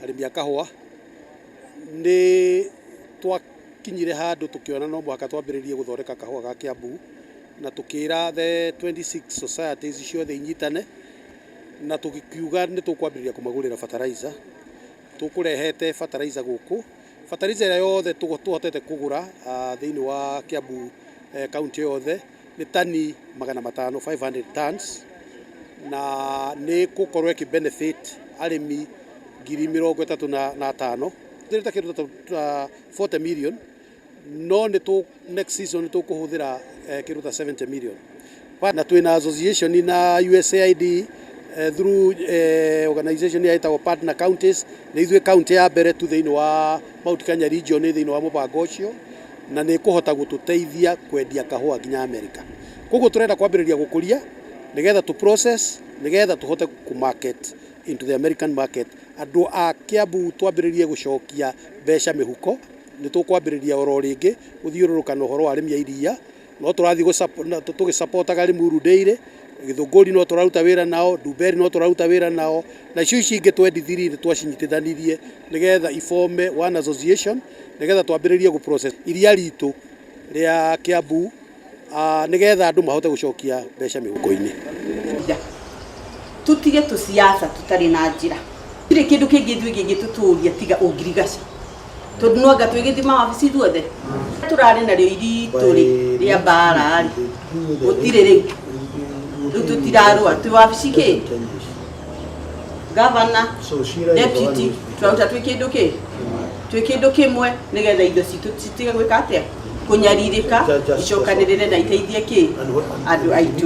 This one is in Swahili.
arĩmi a kahũa nĩ twakinyire handũ tũkĩona no mũhaka twambĩrĩrie gũthondeka kahũa ga Kiambu na tũkĩra the 26 societies ciothe inyitane na tũkiuga nĩ tũkwambĩrĩria kũmagũrĩra fertilizer. Tũkũrehete fertilizer gũkũ, fertilizer ĩrĩa yothe tũhotete kũgũra thĩinĩ wa Kiambu county yothe nĩ tani 500 500 tons na nĩ gũkorwo ĩkĩ benefit arĩmi 35,000 tũrĩte kĩndũ ta 40 million no next season nĩ tũkũhũthĩra kĩndũ ta 70 million. Na twĩna association na USAID through organization yaitagwo Partner Counties, nĩ ithuĩ county ya mbere tu thĩinĩ wa Mount Kenya region thĩinĩ wa mũbango ũcio na nĩ kũhota gũtũteithia kwendia kahũa nginya America. Koguo tũrenda kwambĩrĩria gũkũria nĩgetha tu process nĩgetha tũhote ku market into the American market. Andũ a Kiambu twambĩrĩrie gũcokia mbeca mĩhuko, nĩ tũkwambĩrĩria oro rĩngĩ gũthiũrũrũka na ũhoro wa arĩmi a iria, no tũrathiĩ tũgĩsupportaga Limuru Dairy, Gĩthũngũri no tũraruta wĩra nao, Ndumberi no tũraruta wĩra nao, na icio ingĩ 23 nĩ twacinyitithanirie nĩgetha iforme one association nĩgetha twambĩrĩrie gũ process iria ritũ rĩa Kiambu nĩgetha andũ mahote gũcokia mbeca mĩhuko-inĩ. Tutige tũsiasa tũtarĩ na njĩra. Gũtirĩ kĩndũ kĩngĩ ithuĩ gĩngĩtũtũria tiga ũngirigaca. Tondũ no anga twĩgĩthima wabici thuothe. Tũrarĩ narĩo iritũ rĩa mbara rĩ. Gũtirĩ rĩu. Rĩu tũtirarũa twĩ wabici kĩ? Governor, deputy, tũrauta twĩ kĩndũ kĩ? Twĩ kĩndũ kĩmwe nĩgetha indo citũ citige gwĩka atĩa? Kũnyarirĩka, icokanĩrĩre na iteithie kĩ? Andũ aitũ.